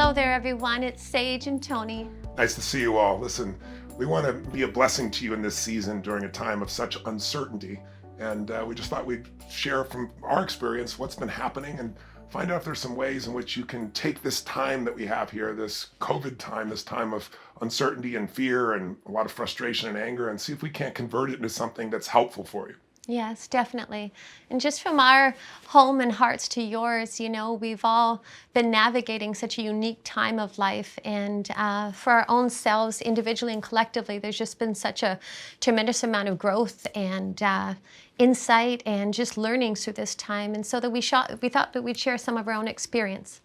Hello there, everyone. It's Sage and Tony. Nice to see you all. Listen, we want to be a blessing to you in this season during a time of such uncertainty. And we just thought we'd share from our experience what's been happening and find out if there's some ways in which you can take this time that we have here, this COVID time, this time of uncertainty and fear and a lot of frustration and anger, and see if we can't convert it into something that's helpful for you. Yes, definitely. And just from our home and hearts to yours, we've all been navigating such a unique time of life. And for our own selves, individually and collectively, there's just been such a tremendous amount of growth and insight and just learnings through this time. And so that we thought that we'd share some of our own experience.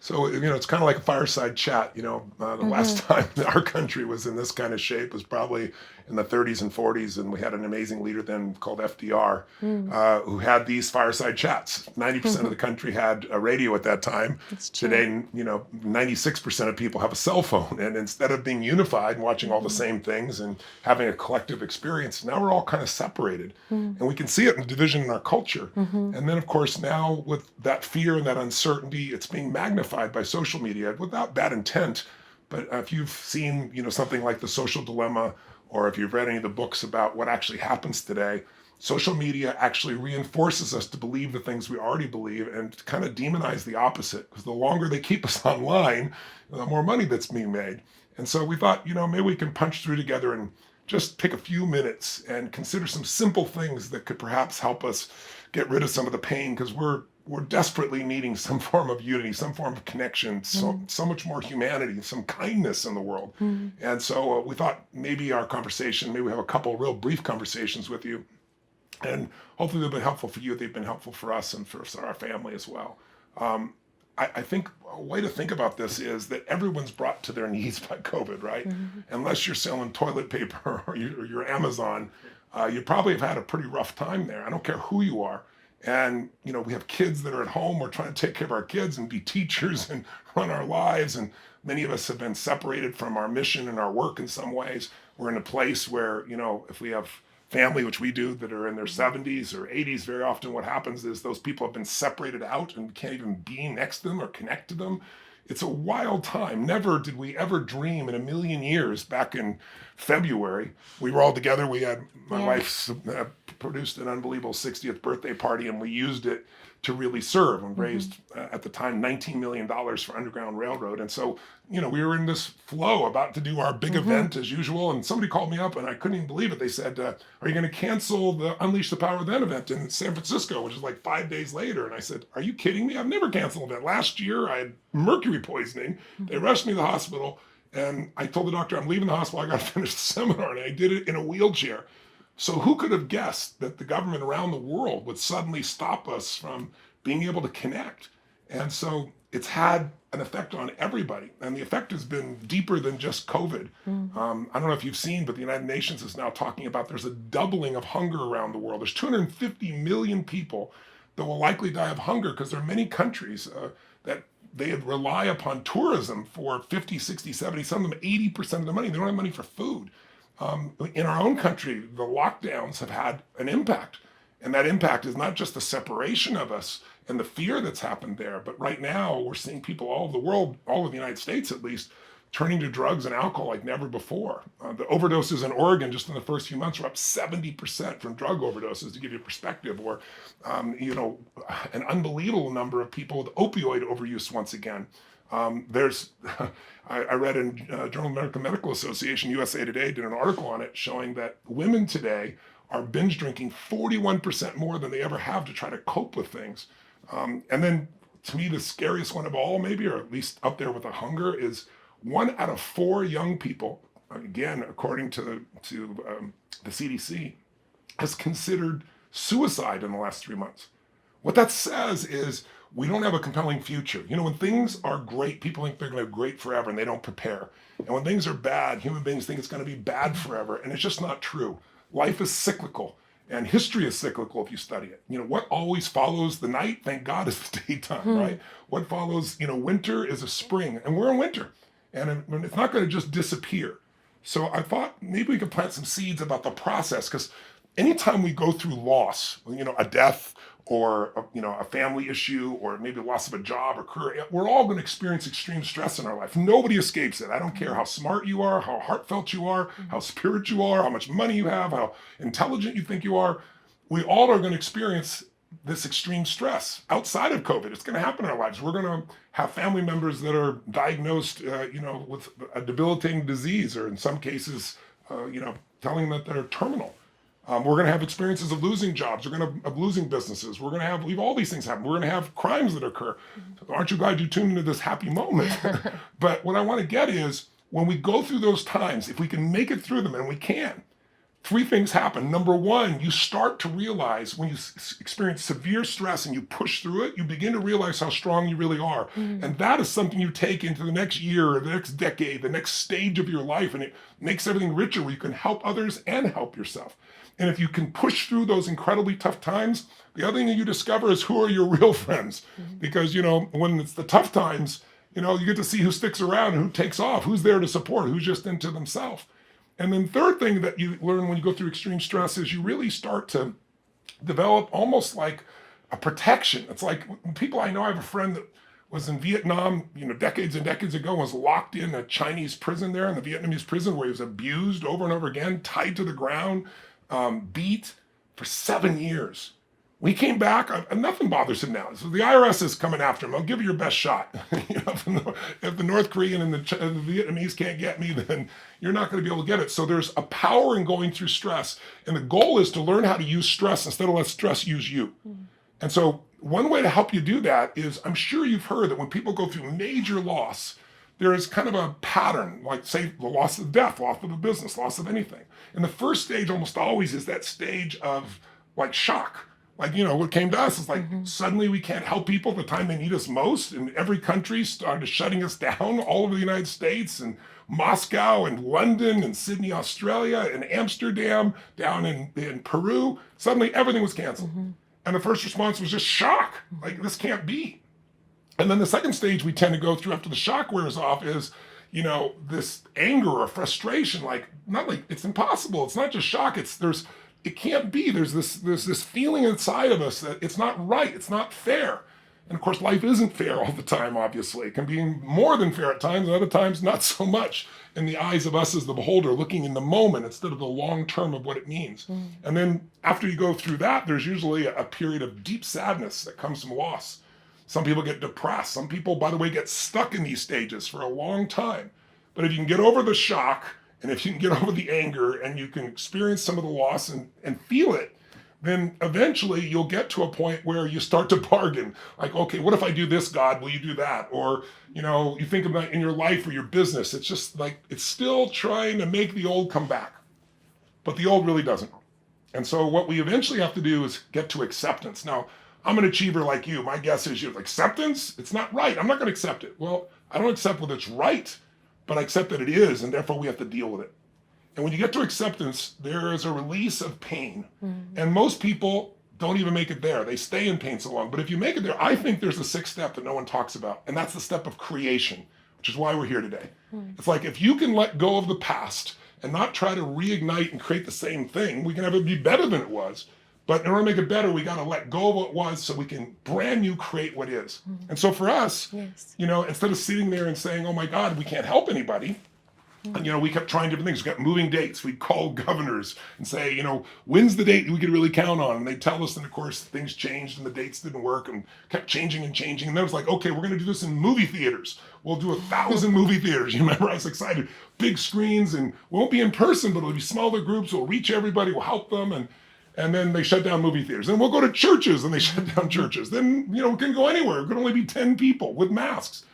So, it's kind of like a fireside chat. The last time that our country was in this kind of shape was probably in the 30s and 40s. And we had an amazing leader then called FDR who had these fireside chats. 90% of the country had a radio at that time. Today, 96% of people have a cell phone. And instead of being unified and watching all the same things and having a collective experience, now we're all kind of separated. And we can see it in the division in our culture. And then, of course, now with that fear and that uncertainty, it's being magnified by social media without bad intent. But if you've seen, something like The Social Dilemma, or if you've read any of the books about what actually happens today, social media actually reinforces us to believe the things we already believe and to kind of demonize the opposite. Because the longer they keep us online, the more money that's being made. And so we thought, maybe we can punch through together and just take a few minutes and consider some simple things that could perhaps help us get rid of some of the pain, because we're desperately needing some form of unity, some form of connection, so much more humanity, some kindness in the world. And so we thought maybe our conversation, maybe we have a couple real brief conversations with you, and hopefully they've been helpful for you. They've been helpful for us and for our family as well. I think a way to think about this is that everyone's brought to their knees by COVID, right? Unless you're selling toilet paper or you're Amazon, you probably have had a pretty rough time there. I don't care who you are. And, we have kids that are at home. We're trying to take care of our kids and be teachers and run our lives. And many of us have been separated from our mission and our work in some ways. We're in a place where, if we have family, which we do, that are in their 70s or 80s, very often what happens is those people have been separated out and can't even be next to them or connect to them. It's a wild time. Never did we ever dream in a million years back in February. We were all together. We had my wife produced an unbelievable 60th birthday party, and we used it to really serve and raised at the time $19 million for Underground Railroad. And so, we were in this flow about to do our big event as usual. And somebody called me up and I couldn't even believe it. They said, are you going to cancel the Unleash the Power Then event in San Francisco, which is like 5 days later? And I said, are you kidding me? I've never canceled an event. Last year I had mercury poisoning. They rushed me to the hospital and I told the doctor, I'm leaving the hospital. I got to finish the seminar. And I did it in a wheelchair. So who could have guessed that the government around the world would suddenly stop us from being able to connect? And so it's had an effect on everybody. And the effect has been deeper than just COVID. I don't know if you've seen, but the United Nations is now talking about there's a doubling of hunger around the world. There's 250 million people that will likely die of hunger because there are many countries that they rely upon tourism for 50, 60, 70, some of them 80% of the money. They don't have money for food. In our own country, the lockdowns have had an impact. And that impact is not just the separation of us and the fear that's happened there, but right now we're seeing people all over the world, all of the United States at least, turning to drugs and alcohol like never before. The overdoses in Oregon just in the first few months were up 70% from drug overdoses, to give you perspective, or, an unbelievable number of people with opioid overuse once again. I read in Journal of American Medical Association, USA Today did an article on it showing that women today are binge drinking 41% more than they ever have to try to cope with things. And then to me, the scariest one of all maybe, or at least up there with the hunger, is 1 out of 4 young people, again, according to the CDC, has considered suicide in the last 3 months. What that says is we don't have a compelling future. When things are great, people think they're going to be great forever and they don't prepare. And when things are bad, human beings think it's going to be bad forever. And it's just not true. Life is cyclical and history is cyclical if you study it. What always follows the night, thank God, is the daytime, right? What follows, winter is a spring, and we're in winter. And it's not going to just disappear. So I thought maybe we could plant some seeds about the process, because anytime we go through loss, a death or a family issue, or maybe loss of a job or career. We're all going to experience extreme stress in our life. Nobody escapes it. I don't care how smart you are, how heartfelt you are, how spiritual you are, how much money you have, how intelligent you think you are. We all are going to experience this extreme stress outside of COVID. It's going to happen in our lives. We're going to have family members that are diagnosed, with a debilitating disease, or in some cases, telling them that they're terminal. We're going to have experiences of losing jobs. We're going to of losing businesses. We're going to have all these things happen. We're going to have crimes that occur. So aren't you glad you tuned into this happy moment? But what I want to get is, when we go through those times, if we can make it through them, and we can, three things happen. Number one, you start to realize when you experience severe stress and you push through it, you begin to realize how strong you really are. And that is something you take into the next year, or the next decade, the next stage of your life, and it makes everything richer, where you can help others and help yourself. And if you can push through those incredibly tough times, the other thing that you discover is who are your real friends. Because, when it's the tough times, you get to see who sticks around and who takes off, who's there to support, who's just into themselves. And then third thing that you learn when you go through extreme stress is you really start to develop almost like a protection. It's like people I know, I have a friend that was in Vietnam, decades and decades ago, was locked in a Chinese prison there, in the Vietnamese prison, where he was abused over and over again, tied to the ground, beat for 7 years. We came back, and nothing bothers him now. So the IRS is coming after him. I'll give you your best shot. If the North Korean and the Vietnamese can't get me, then you're not going to be able to get it. So there's a power in going through stress. And the goal is to learn how to use stress instead of let stress use you. And so one way to help you do that is, I'm sure you've heard that when people go through major loss, there is kind of a pattern, like, say, the loss of death, loss of a business, loss of anything. And the first stage almost always is that stage of like shock. Like, what came to us is like, suddenly we can't help people at the time they need us most. And every country started shutting us down, all over the United States, and Moscow and London and Sydney, Australia, and Amsterdam, down in Peru. Suddenly everything was canceled. And the first response was just shock. Like, this can't be. And then the second stage we tend to go through after the shock wears off is, this anger or frustration, not like it's impossible. It's not just shock. It can't be. There's this feeling inside of us that it's not right. It's not fair. And of course, life isn't fair all the time, obviously. It can be more than fair at times, and other times not so much, in the eyes of us as the beholder, looking in the moment instead of the long term of what it means. And then after you go through that, there's usually a period of deep sadness that comes from loss. Some people get depressed. Some people, by the way, get stuck in these stages for a long time. But if you can get over the shock, and if you can get over the anger, and you can experience some of the loss and feel it, then eventually you'll get to a point where you start to bargain. Like, okay, what if I do this, God? Will you do that? Or, you think about in your life or your business, it's just like, it's still trying to make the old come back. But the old really doesn't. And so what we eventually have to do is get to acceptance. Now, I'm an achiever like you. My guess is acceptance? It's not right. I'm not going to accept it. Well, I don't accept whether it's right, but I accept that it is, and therefore we have to deal with it. And when you get to acceptance, there is a release of pain. And most people don't even make it there. They stay in pain so long. But if you make it there, I think there's a sixth step that no one talks about, and that's the step of creation, which is why we're here today. It's like, if you can let go of the past and not try to reignite and create the same thing, we can have it be better than it was. But in order to make it better, we got to let go of what was so we can brand new create what is. And so for us, instead of sitting there and saying, oh my God, we can't help anybody, we kept trying different things. We got moving dates. We'd call governors and say, when's the date we could really count on? And they'd tell us, and of course, things changed and the dates didn't work and kept changing and changing. And then it was like, okay, we're going to do this in movie theaters. We'll do 1,000 movie theaters. You remember, I was excited. Big screens, and we won't be in person, but it'll be smaller groups. We'll reach everybody. We'll help them. And then they shut down movie theaters. Then we'll go to churches, and they shut down churches. Then, we can go anywhere. It could only be 10 people with masks.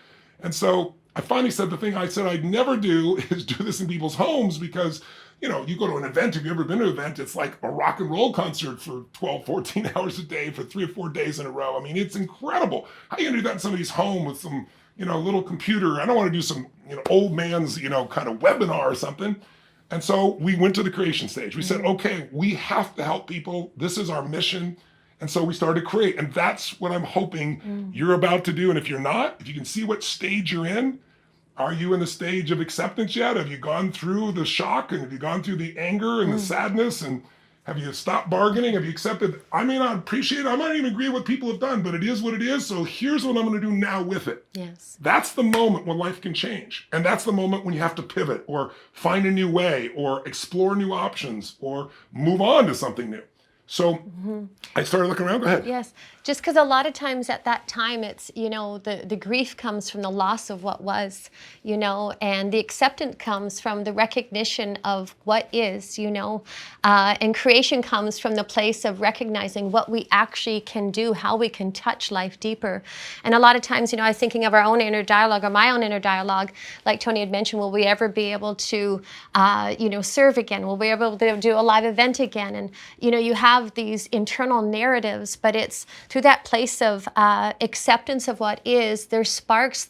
And so I finally said the thing I said I'd never do is do this in people's homes, because, you go to an event, if you've ever been to an event, it's like a rock and roll concert for 12, 14 hours a day for 3 or 4 days in a row. I mean, it's incredible. How are you going to do that in somebody's home with some, little computer? I don't want to do some, old man's, kind of webinar or something. And so we went to the creation stage. We said, okay, we have to help people. This is our mission. And so we started to create. And that's what I'm hoping you're about to do. And if you're not, if you can see what stage you're in, are you in the stage of acceptance yet? Have you gone through the shock, and have you gone through the anger and the sadness? And Have you stopped bargaining? Have you accepted, I may not appreciate it, I might not even agree with what people have done, but it is what it is, so here's what I'm going to do now with it. Yes. That's the moment when life can change. And that's the moment when you have to pivot or find a new way or explore new options or move on to something new. So I started looking around. Go ahead. Yes, just because a lot of times at that time it's, the grief comes from the loss of what was, and the acceptance comes from the recognition of what is, and creation comes from the place of recognizing what we actually can do, how we can touch life deeper. And a lot of times, I was thinking of our own inner dialogue or my own inner dialogue, like Tony had mentioned, will we ever be able to, serve again? Will we ever be able to do a live event again? And, you have these internal narratives, but it's through that place of acceptance of what is, there sparks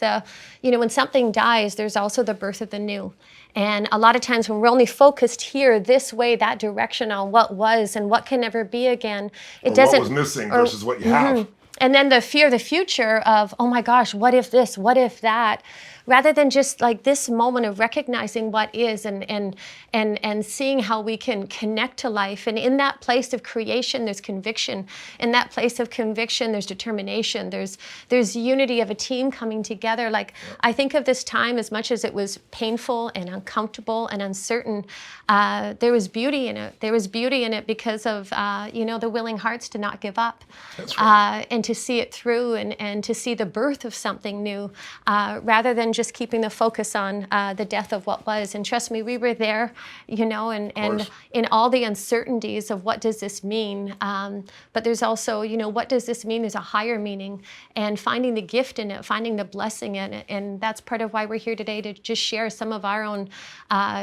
when something dies, there's also the birth of the new. And a lot of times when we're only focused here, this way, that direction on what was and what can never be again, it doesn't. What was missing versus what you have. And then the fear of the future of, oh my gosh, what if this, what if that? Rather than just like this moment of recognizing what is and seeing how we can connect to life. And in that place of creation, there's conviction. In that place of conviction, there's determination. There's unity of a team coming together. Like, I think of this time, as much as it was painful and uncomfortable and uncertain, there was beauty in it. There was beauty in it because of, the willing hearts to not give up. That's right. And to see it through and to see the birth of something new, rather than just keeping the focus on the death of what was. And trust me, we were there, and in all the uncertainties of what does this mean. But there's also, what does this mean? There's a higher meaning, and finding the gift in it, finding the blessing in it. And that's part of why we're here today, to just share some of our own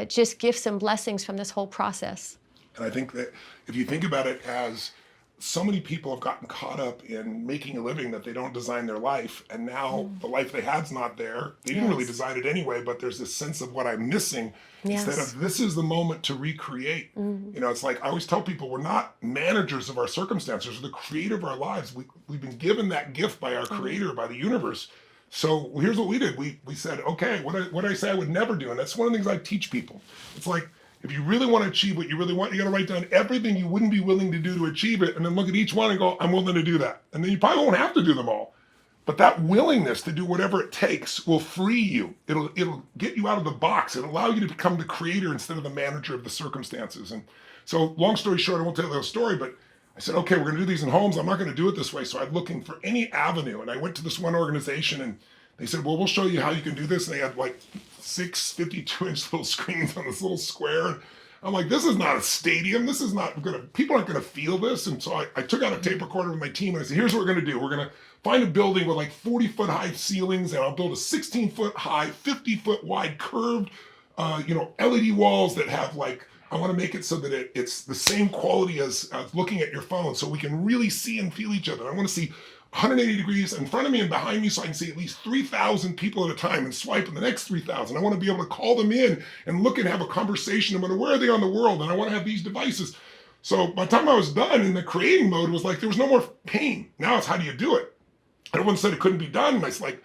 just gifts and blessings from this whole process. And I think that if you think about it, as so many people have gotten caught up in making a living that they don't design their life, and now the life they had's not there. They didn't really design it anyway, but there's this sense of what I'm missing. Instead of, this is the moment to recreate. It's like I always tell people, we're not managers of our circumstances, we're the creator of our lives. We've been given that gift by our creator, by the universe. So here's what we did. We said, okay, what I say I would never do. And that's one of the things I teach people. It's like, if you really want to achieve what you really want, you got to write down everything you wouldn't be willing to do to achieve it, and then look at each one and go, I'm willing to do that. And then you probably won't have to do them all. But that willingness to do whatever it takes will free you. It'll get you out of the box. It'll allow you to become the creator instead of the manager of the circumstances. And so, long story short, I won't tell you the whole story, but I said, okay, we're going to do these in homes. I'm not going to do it this way. So I'm looking for any avenue. And I went to this one organization, and they said, well, we'll show you how you can do this. And they had like 6 52-inch little screens on this little square. I'm like, this is not a stadium. This is not people aren't going to feel this. And so I took out a tape recorder with my team, and I said, here's what we're going to do. We're going to find a building with like 40-foot high ceilings, and I'll build a 16-foot high, 50-foot wide curved, LED walls that have I want to make it so that it's the same quality as looking at your phone, so we can really see and feel each other. I want to see 180 degrees in front of me and behind me, so I can see at least 3,000 people at a time and swipe in the next 3,000. I want to be able to call them in and look and have a conversation about where are they on the world, and I want to have these devices. So by the time I was done in the creating mode, it was like there was no more pain. Now it's how do you do it? Everyone said it couldn't be done, and I was like,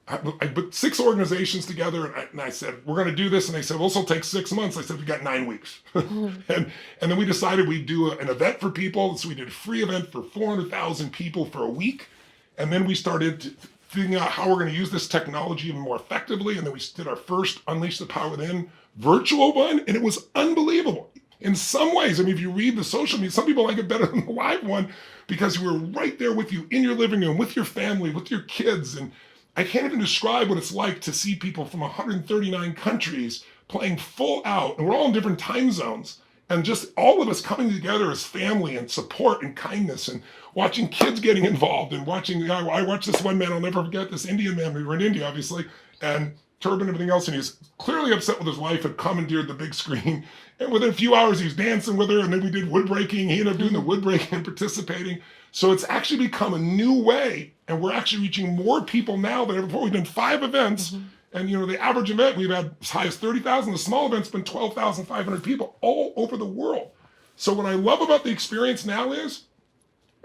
I put 6 organizations together, and I said, we're going to do this. And they said, well, this will take 6 months. I said, we got 9 weeks. and then we decided we'd do an event for people. So we did a free event for 400,000 people for a week. And then we started figuring out how we're going to use this technology even more effectively. And then we did our first Unleash the Power Within virtual one. And it was unbelievable. In some ways, I mean, if you read the social media, some people like it better than the live one because we were right there with you in your living room, with your family, with your kids. And I can't even describe what it's like to see people from 139 countries playing full out, and we're all in different time zones, and just all of us coming together as family and support and kindness, and watching kids getting involved, and I watched this one man, I'll never forget, this Indian man, we were in India obviously, and turban and everything else, and he was clearly upset with his wife, had commandeered the big screen, and within a few hours he was dancing with her, and then we did wood breaking. He ended up doing the wood breaking and participating. So it's actually become a new way, and we're actually reaching more people now than ever before. We've done 5 events, and the average event we've had as high as 30,000. The small event's been 12,500 people all over the world. So what I love about the experience now is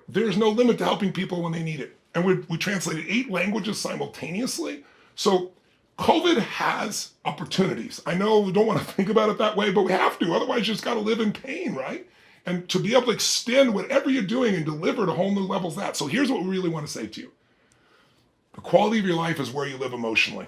there's no limit to helping people when they need it. And we translated 8 languages simultaneously. So COVID has opportunities. I know we don't want to think about it that way, but we have to. Otherwise, you just got to live in pain, right? and to be able to extend whatever you're doing and deliver to whole new levels. So here's what we really want to say to you. The quality of your life is where you live emotionally.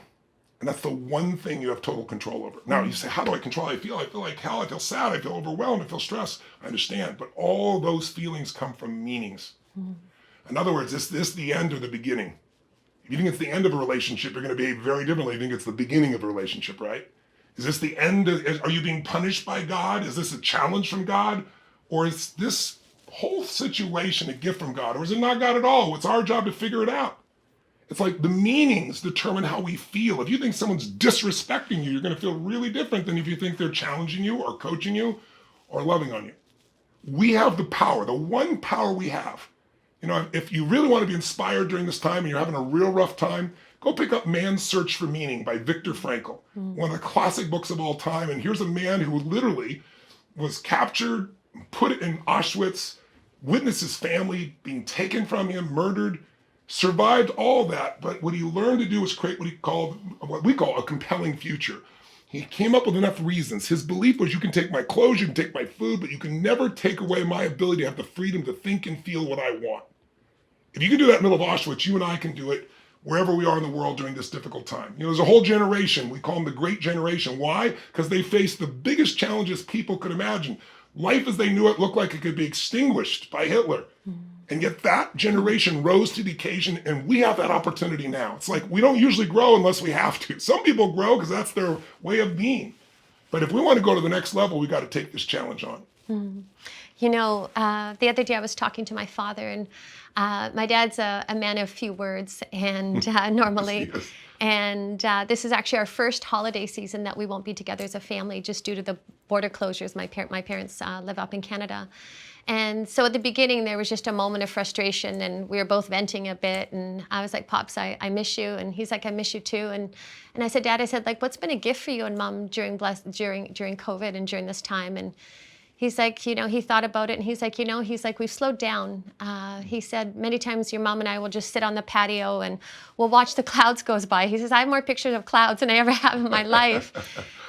And that's the one thing you have total control over. Now, you say, how do I control how I feel? I feel like hell, I feel sad, I feel overwhelmed, I feel stressed. I understand, but all those feelings come from meanings. In other words, is this the end or the beginning? If you think it's the end of a relationship, you're going to behave very differently. If you think it's the beginning of a relationship, right? Is this the end? Are you being punished by God? Is this a challenge from God? Or is this whole situation a gift from God? Or is it not God at all? It's our job to figure it out. It's like the meanings determine how we feel. If you think someone's disrespecting you, you're going to feel really different than if you think they're challenging you or coaching you or loving on you. We have the power, the one power we have. If you really want to be inspired during this time and you're having a real rough time, go pick up Man's Search for Meaning by Viktor Frankl, one of the classic books of all time. And here's a man who literally was captured, put in Auschwitz, witnessed his family being taken from him, murdered, survived all that. But what he learned to do was create what we call a compelling future. He came up with enough reasons. His belief was, you can take my clothes, you can take my food, but you can never take away my ability to have the freedom to think and feel what I want. If you can do that in the middle of Auschwitz, you and I can do it wherever we are in the world during this difficult time. There's a whole generation, we call them the Great Generation. Why? Because they faced the biggest challenges people could imagine. Life as they knew it looked like it could be extinguished by Hitler. And yet that generation rose to the occasion, and we have that opportunity now. It's like we don't usually grow unless we have to. Some people grow because that's their way of being. But if we want to go to the next level, we got to take this challenge on. The other day I was talking to my father, and my dad's a man of few words, and normally, Yes. and this is actually our first holiday season that we won't be together as a family just due to the border closures. My parents live up in Canada. And so at the beginning, there was just a moment of frustration, and we were both venting a bit. And I was like, Pops, I miss you. And he's like, I miss you too. And I said, Dad, like, what's been a gift for you and Mom during COVID and during this time? And he's like, he thought about it, and he's like, we've slowed down. He said, many times your mom and I will just sit on the patio and we'll watch the clouds goes by. He says, I have more pictures of clouds than I ever have in my life.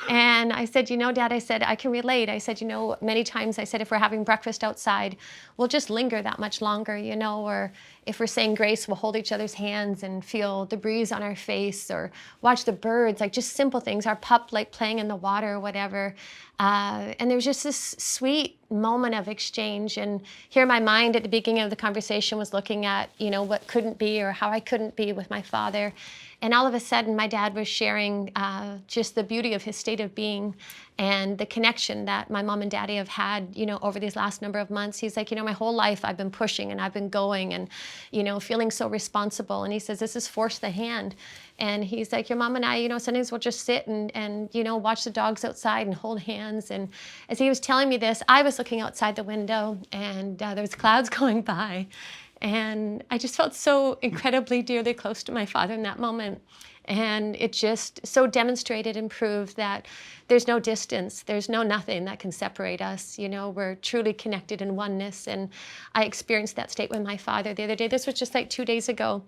And I said, Dad, I said, I can relate. I said, many times I said, if we're having breakfast outside, we'll just linger that much longer, or if we're saying grace, we'll hold each other's hands and feel the breeze on our face, or watch the birds, like just simple things, our pup like playing in the water or whatever. And there was just this sweet moment of exchange. And here my mind at the beginning of the conversation was looking at, what couldn't be or how I couldn't be with my father. And all of a sudden, my dad was sharing just the beauty of his state of being and the connection that my mom and daddy have had, over these last number of months. He's like, my whole life I've been pushing and I've been going and, feeling so responsible. And he says, this has forced the hand. And he's like, your mom and I, sometimes we'll just sit and watch the dogs outside and hold hands. And as he was telling me this, I was looking outside the window, and there was clouds going by. And I just felt so incredibly dearly close to my father in that moment. And it just so demonstrated and proved that there's no distance, there's no nothing that can separate us. We're truly connected in oneness. And I experienced that state with my father the other day. This was just like 2 days ago.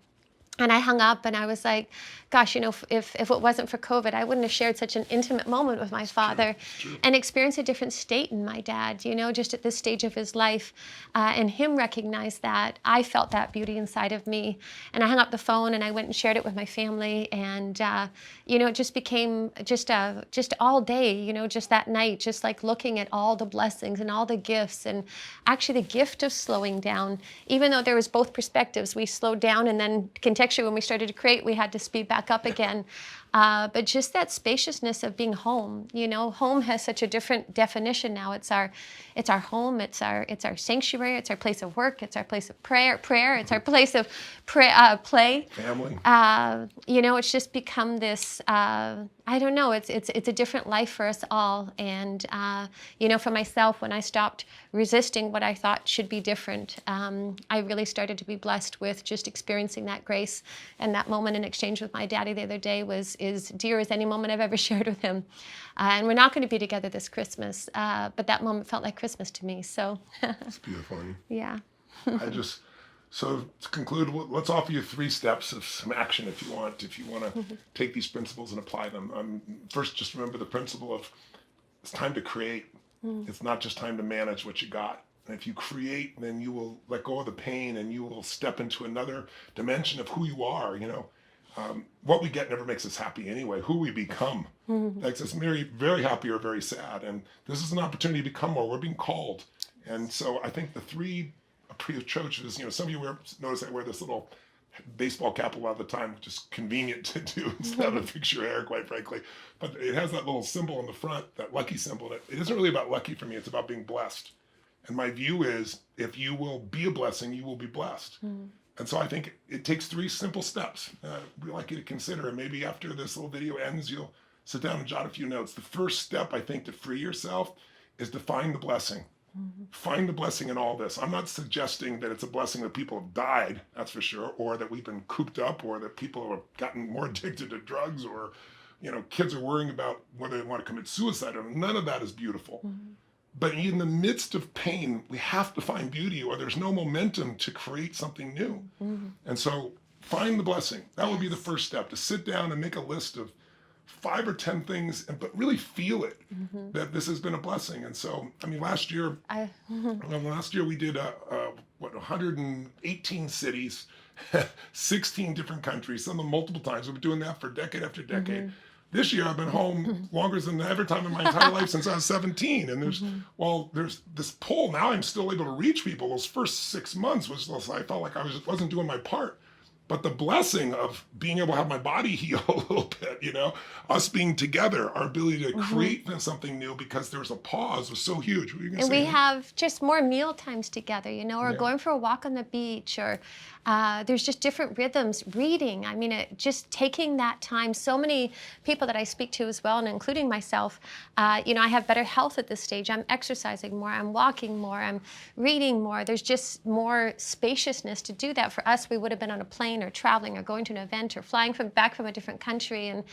And I hung up and I was like, gosh, if it wasn't for COVID, I wouldn't have shared such an intimate moment with my father and experienced a different state in my dad, just at this stage of his life. And him recognize that. I felt that beauty inside of me. And I hung up the phone and I went and shared it with my family. And, it just became just all day, just that night, just like looking at all the blessings and all the gifts. And actually the gift of slowing down, even though there was both perspectives, we slowed down and then contextually when we started to create, we had to speed back up again. But just that spaciousness of being home, home has such a different definition now. It's our home, it's our sanctuary, it's our place of work, it's our place of prayer, it's our place of play. Family. It's just become this, I don't know, it's a different life for us all. And, for myself, when I stopped resisting what I thought should be different, I really started to be blessed with just experiencing that grace. And that moment in exchange with my daddy the other day was as dear as any moment I've ever shared with him. And we're not going to be together this Christmas, but that moment felt like Christmas to me. So It's beautiful. yeah. So to conclude, let's offer you 3 steps of some action if you want to take these principles and apply them. First, just remember the principle of it's time to create. It's not just time to manage what you got. And if you create, then you will let go of the pain and you will step into another dimension of who you are. What we get never makes us happy anyway. Who we become makes us very, very happy or very sad. And this is an opportunity to become more. We're being called. And so I think the three approaches, some of you notice I wear this little baseball cap a lot of the time, which is convenient to do instead of fix your hair, quite frankly. But it has that little symbol on the front, that lucky symbol. It isn't really about lucky for me. It's about being blessed. And my view is, if you will be a blessing, you will be blessed. And so I think it takes 3 simple steps we'd like you to consider. And maybe after this little video ends, you'll sit down and jot a few notes. The first step, I think, to free yourself is to find the blessing. Find the blessing in all this. I'm not suggesting that it's a blessing that people have died, that's for sure, or that we've been cooped up, or that people have gotten more addicted to drugs, or kids are worrying about whether they want to commit suicide. None of that is beautiful. But in the midst of pain, we have to find beauty, or there's no momentum to create something new. And so find the blessing. That would be the first step, to sit down and make a list of 5 or 10 things, but really feel it, that this has been a blessing. And so, last year we did 118 cities, 16 different countries, some of them multiple times. We've been doing that for decade after decade. This year I've been home longer than every time in my entire life since I was 17. And there's this pull. Now I'm still able to reach people. Those first 6 months I felt like I wasn't doing my part. But the blessing of being able to have my body heal a little bit, us being together, our ability to create something new because there was a pause was so huge. What were you gonna say? We have just more meal times together, or going for a walk on the beach, or there's just different rhythms. Reading, just taking that time. So many people that I speak to as well, and including myself, I have better health at this stage. I'm exercising more, I'm walking more, I'm reading more. There's just more spaciousness to do that. For us, we would have been on a plane or traveling or going to an event or flying back from a different country. And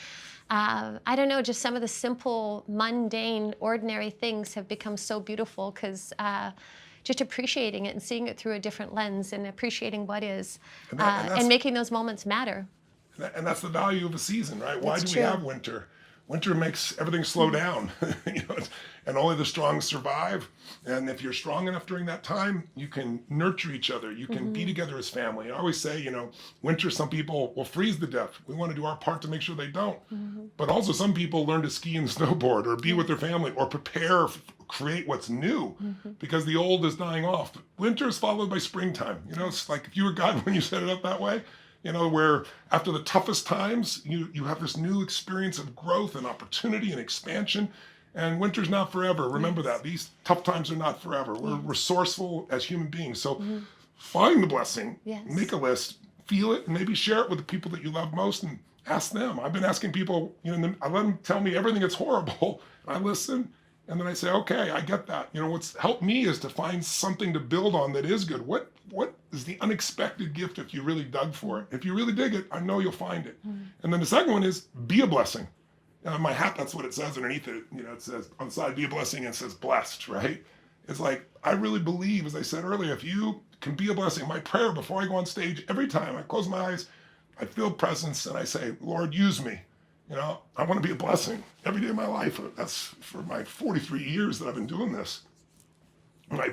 I don't know, just some of the simple, mundane, ordinary things have become so beautiful because just appreciating it and seeing it through a different lens and appreciating what is and making those moments matter. And that's the value of a season, right? Why do we have winter? Winter makes everything slow down, and only the strong survive. And if you're strong enough during that time, you can nurture each other. You can be together as family. I always say, winter, some people will freeze to death. We want to do our part to make sure they don't. But also some people learn to ski and snowboard or be with their family or create what's new because the old is dying off. Winter is followed by springtime. It's like if you were God when you set it up that way. Where after the toughest times, you have this new experience of growth and opportunity and expansion. And winter's not forever. Remember that. These tough times are not forever. We're resourceful as human beings. So find the blessing, make a list, feel it, and maybe share it with the people that you love most and ask them. I've been asking people, I let them tell me everything that's horrible. I listen. And then I say, okay, I get that. What's helped me is to find something to build on that is good. What is the unexpected gift if you really dug for it? If you really dig it, I know you'll find it. And then the second one is be a blessing. My hat, that's what it says underneath it. It says on the side, be a blessing, and it says blessed, right? It's like, I really believe, as I said earlier, if you can be a blessing, my prayer before I go on stage, every time I close my eyes, I feel presence and I say, Lord, use me. I want to be a blessing every day of my life. That's for my 43 years that I've been doing this. My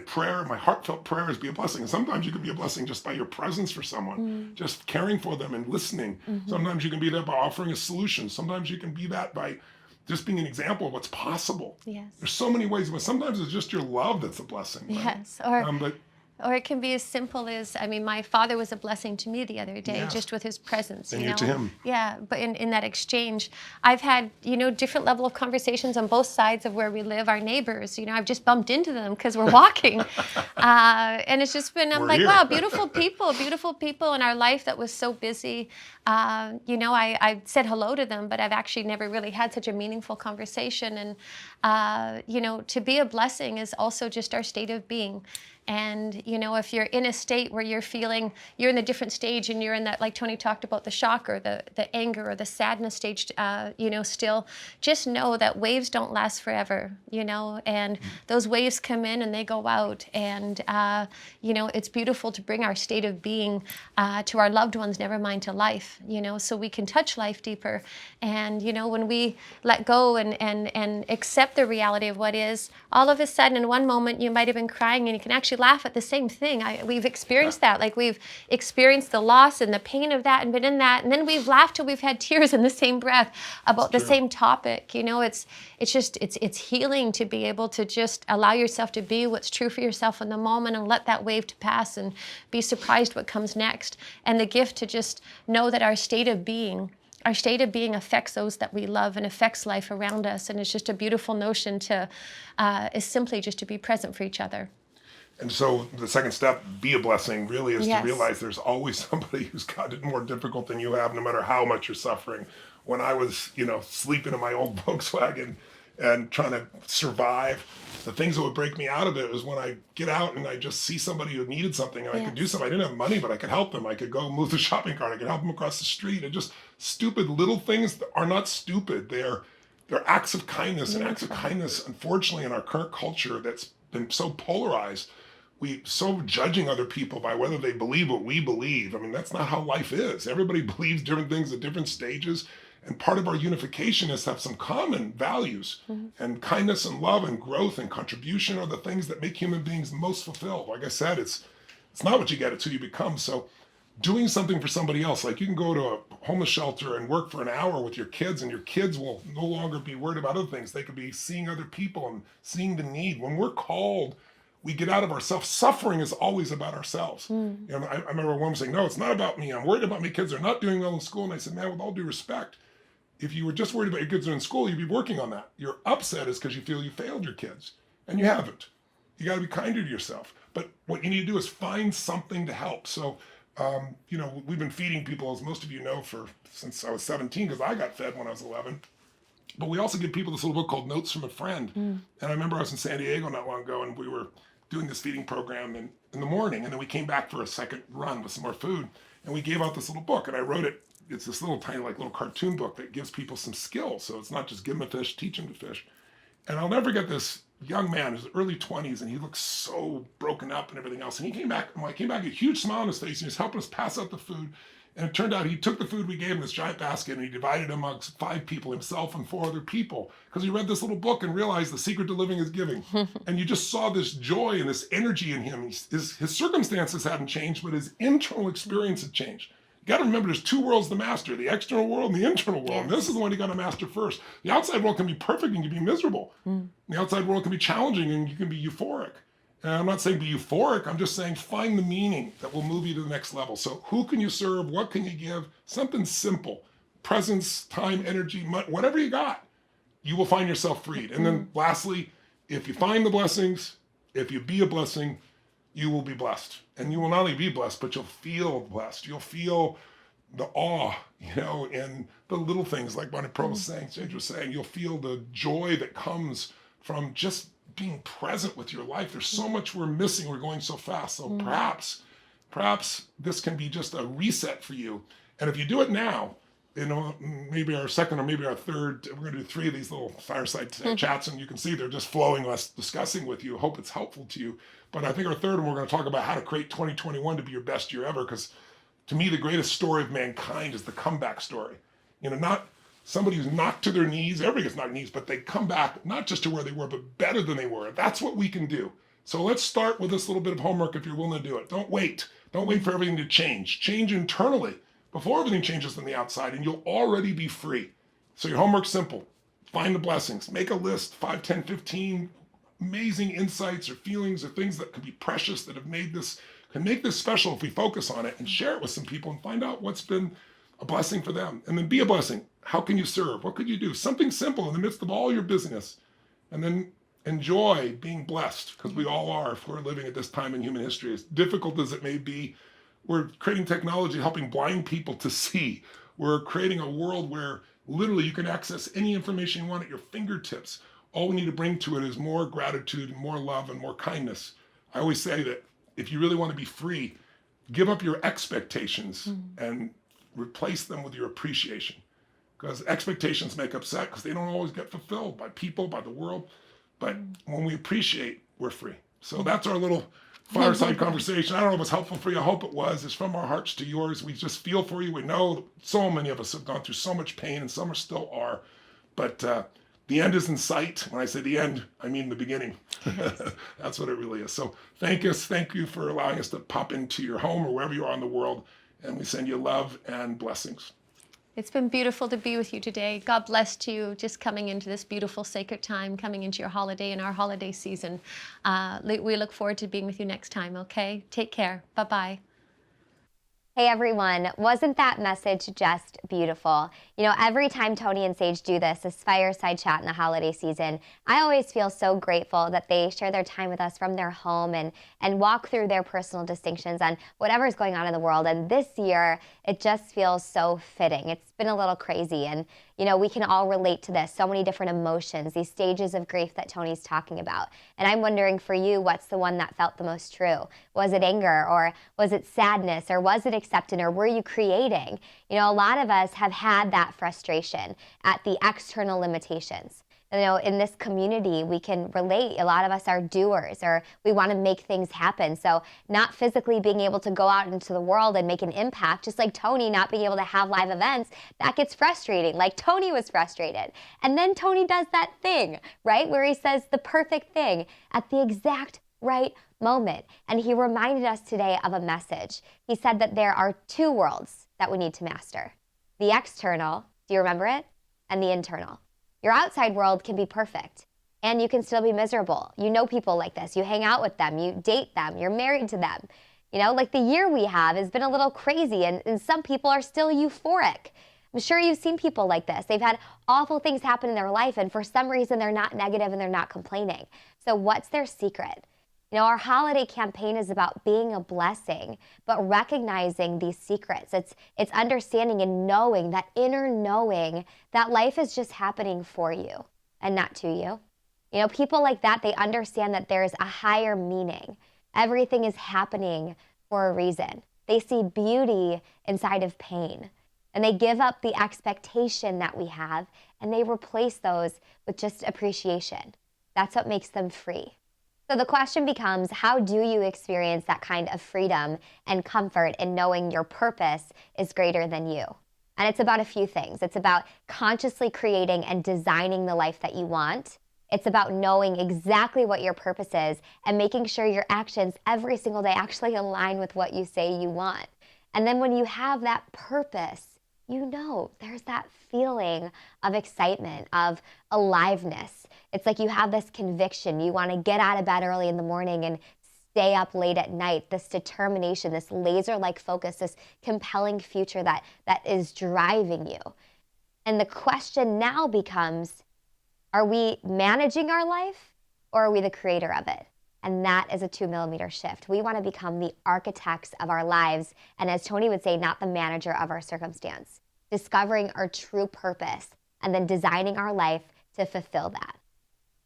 heartfelt prayer is be a blessing. And sometimes you can be a blessing just by your presence for someone, just caring for them and listening. Sometimes you can be that by offering a solution. Sometimes you can be that by just being an example of what's possible. Yes. There's so many ways, but sometimes it's just your love that's a blessing. Right? Yes. Or it can be as simple as, my father was a blessing to me the other day, just with his presence. And you to him. Yeah, but in that exchange, I've had, different level of conversations on both sides of where we live, our neighbors. I've just bumped into them because we're walking. And it's just been, wow, beautiful people in our life that was so busy. I said hello to them, but I've actually never really had such a meaningful conversation. And, to be a blessing is also just our state of being. And, if you're in a state where you're feeling, you're in a different stage and you're in that, like Tony talked about, the shock or the anger or the sadness stage, still, just know that waves don't last forever, and those waves come in and they go out. And, it's beautiful to bring our state of being to our loved ones, never mind to life, so we can touch life deeper. And, when we let go and accept the reality of what is, all of a sudden in one moment you might have been crying and you can actually actually laugh at the same thing. We've experienced that. Like, we've experienced the loss and the pain of that and been in that. And then we've laughed till we've had tears in the same breath about the same topic. You know, it's healing to be able to just allow yourself to be what's true for yourself in the moment and let that wave to pass and be surprised what comes next. And the gift to just know that our state of being affects those that we love and affects life around us. And it's just a beautiful notion to, is simply just to be present for each other. And so the second step, be a blessing, really is to realize there's always somebody who's got it more difficult than you have, no matter how much you're suffering. When I was, sleeping in my old Volkswagen and trying to survive, the things that would break me out of it was when I get out and I just see somebody who needed something and I could do something. I didn't have money, but I could help them. I could go move the shopping cart. I could help them across the street. And just stupid little things that are not stupid. They're acts of kindness, and acts of kindness, unfortunately, in our current culture that's been so polarized, we so judging other people by whether they believe what we believe. I mean, that's not how life is. Everybody believes different things at different stages. And part of our unification is to have some common values. And kindness and love and growth and contribution are the things that make human beings most fulfilled. Like I said, it's not what you get, it's who you become. So doing something for somebody else, like you can go to a homeless shelter and work for an hour with your kids, and your kids will no longer be worried about other things. They could be seeing other people and seeing the need. When we're called, we get out of ourselves. Suffering is always about ourselves. I remember a woman saying, no, it's not about me. I'm worried about my kids. They're not doing well in school. And I said, man, with all due respect, if you were just worried about your kids are in school, you'd be working on that. Your upset is because you feel you failed your kids, and you haven't. You got to be kinder to yourself. But what you need to do is find something to help. So, we've been feeding people, as most of you know, since I was 17, because I got fed when I was 11. But we also give people this little book called Notes from a Friend. And I remember I was in San Diego not long ago, and we were doing this feeding program in the morning, and then we came back for a second run with some more food, and we gave out this little book, and I wrote it. It's this little tiny, little cartoon book that gives people some skills. So it's not just give them a fish, teach them to fish. And I'll never forget this young man, his early 20s, and he looked so broken up and everything else. And he came back, and when I came back, a huge smile on his face, and he was helping us pass out the food. And it turned out he took the food we gave him, this giant basket, and he divided it amongst 5 people, himself and 4 other people, because he read this little book and realized the secret to living is giving. And you just saw this joy and this energy in him. His circumstances hadn't changed, but his internal experience had changed. You got to remember, there's 2 worlds to master, the external world and the internal world. And this is the one you got to master first. The outside world can be perfect and you can be miserable. The outside world can be challenging and you can be euphoric. And I'm not saying be euphoric, I'm just saying find the meaning that will move you to the next level. So who can you serve? What can you give? Something simple. Presence, time, energy, whatever you got, you will find yourself freed. And then lastly, if you find the blessings, if you be a blessing, you will be blessed. And you will not only be blessed, but you'll feel blessed. You'll feel the awe, in the little things, like Bonnie Pearl was saying, Sage was saying. You'll feel the joy that comes from just being present with your life. There's so much we're missing. We're going so fast. So perhaps this can be just a reset for you. And if you do it now, maybe our second or maybe our third, we're going to do 3 of these little fireside chats, and you can see they're just flowing, us discussing with you. Hope it's helpful to you. But I think our third one, we're going to talk about how to create 2021 to be your best year ever. Because to me, the greatest story of mankind is the comeback story. Not somebody who's knocked to their knees. Everybody gets knocked to their knees, but they come back not just to where they were, but better than they were. That's what we can do. So let's start with this little bit of homework if you're willing to do it. Don't wait. Don't wait for everything to change. Change internally before everything changes on the outside, and you'll already be free. So your homework's simple. Find the blessings. Make a list, 5, 10, 15 amazing insights or feelings or things that could be precious, that can make this special if we focus on it, and share it with some people and find out what's been a blessing for them. And then be a blessing. How can you serve? What could you do? Something simple in the midst of all your busyness. And then enjoy being blessed, because we all are if we're living at this time in human history. As difficult as it may be, we're creating technology helping blind people to see. We're creating a world where literally you can access any information you want at your fingertips. All we need to bring to it is more gratitude and more love and more kindness. I always say that if you really want to be free, give up your expectations and replace them with your appreciation. Because expectations make upset because they don't always get fulfilled by people, by the world. But when we appreciate, we're free. So that's our little fireside conversation. I don't know if it's helpful for you. I hope it was. It's from our hearts to yours. We just feel for you. We know so many of us have gone through so much pain, and some still are. But the end is in sight. When I say the end, I mean the beginning. That's what it really is. So thank you for allowing us to pop into your home or wherever you are in the world. And we send you love and blessings. It's been beautiful to be with you today. God bless you just coming into this beautiful sacred time, coming into your holiday and our holiday season. We look forward to being with you next time, okay? Take care. Bye-bye. Hey everyone, wasn't that message just beautiful? You know, every time Tony and Sage do this fireside chat in the holiday season, I always feel so grateful that they share their time with us from their home and walk through their personal distinctions on whatever's going on in the world. And this year, it just feels so fitting. It's been a little crazy, and you know, we can all relate to this, so many different emotions, these stages of grief that Tony's talking about. And I'm wondering for you, what's the one that felt the most true? Was it anger, or was it sadness, or was it acceptance, or were you creating? You know, a lot of us have had that frustration at the external limitations. You know, in this community, we can relate. A lot of us are doers, or we want to make things happen. So not physically being able to go out into the world and make an impact, just like Tony not being able to have live events, that gets frustrating. Like Tony was frustrated. And then Tony does that thing, right, where he says the perfect thing at the exact right moment. And he reminded us today of a message. He said that there are two worlds that we need to master. The external, do you remember it? And the internal. Your outside world can be perfect, and you can still be miserable. You know people like this. You hang out with them. You date them. You're married to them. You know, like the year we have has been a little crazy, and some people are still euphoric. I'm sure you've seen people like this. They've had awful things happen in their life, and for some reason, they're not negative and they're not complaining. So what's their secret? You know, our holiday campaign is about being a blessing, but recognizing these secrets. It's understanding and knowing, that inner knowing that life is just happening for you and not to you. You know, people like that, they understand that there's a higher meaning. Everything is happening for a reason. They see beauty inside of pain, and they give up the expectation that we have, and they replace those with just appreciation. That's what makes them free. So the question becomes, how do you experience that kind of freedom and comfort in knowing your purpose is greater than you? And it's about a few things. It's about consciously creating and designing the life that you want. It's about knowing exactly what your purpose is and making sure your actions every single day actually align with what you say you want. And then when you have that purpose, you know, there's that feeling of excitement, of aliveness. It's like you have this conviction. You want to get out of bed early in the morning and stay up late at night, this determination, this laser-like focus, this compelling future that is driving you. And the question now becomes, are we managing our life, or are we the creator of it? And that is a 2-millimeter shift. We want to become the architects of our lives. And as Tony would say, not the manager of our circumstance. Discovering our true purpose and then designing our life to fulfill that.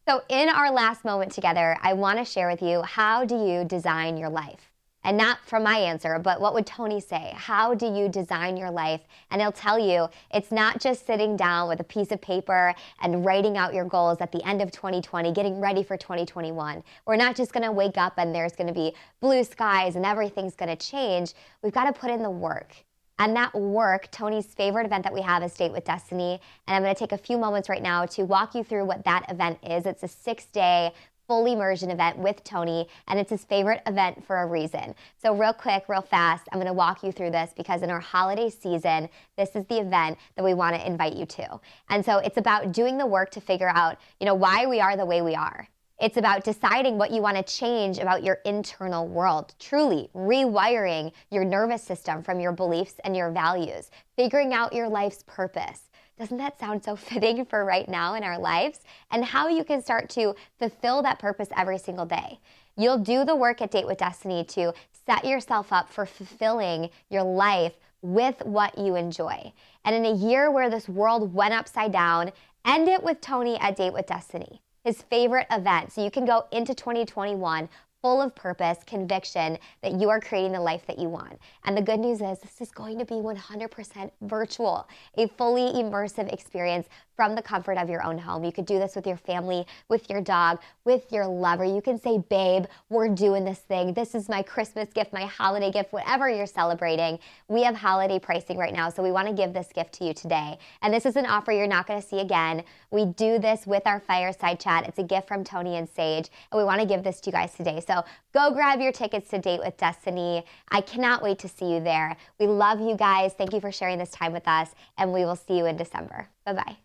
So in our last moment together, I want to share with you, how do you design your life? And not from my answer, but what would Tony say? How do you design your life? And he'll tell you, it's not just sitting down with a piece of paper and writing out your goals at the end of 2020, getting ready for 2021. We're not just going to wake up and there's going to be blue skies and everything's going to change. We've got to put in the work. And that work, Tony's favorite event that we have is Date with Destiny. And I'm going to take a few moments right now to walk you through what that event is. It's a 6-day full immersion event with Tony, and it's his favorite event for a reason. So real quick, real fast, I'm going to walk you through this because in our holiday season, this is the event that we want to invite you to. And so it's about doing the work to figure out, you know, why we are the way we are. It's about deciding what you want to change about your internal world, truly rewiring your nervous system from your beliefs and your values, figuring out your life's purpose. Doesn't that sound so fitting for right now in our lives? And how you can start to fulfill that purpose every single day. You'll do the work at Date with Destiny to set yourself up for fulfilling your life with what you enjoy. And in a year where this world went upside down, end it with Tony at Date with Destiny, his favorite event. So you can go into 2021 full of purpose, conviction that you are creating the life that you want. And the good news is this is going to be 100% virtual, a fully immersive experience from the comfort of your own home. You could do this with your family, with your dog, with your lover. You can say, babe, we're doing this thing. This is my Christmas gift, my holiday gift, whatever you're celebrating. We have holiday pricing right now, so we want to give this gift to you today. And this is an offer you're not going to see again. We do this with our Fireside Chat. It's a gift from Tony and Sage, and we want to give this to you guys today. So go grab your tickets to Date with Destiny. I cannot wait to see you there. We love you guys. Thank you for sharing this time with us, and we will see you in December. Bye-bye.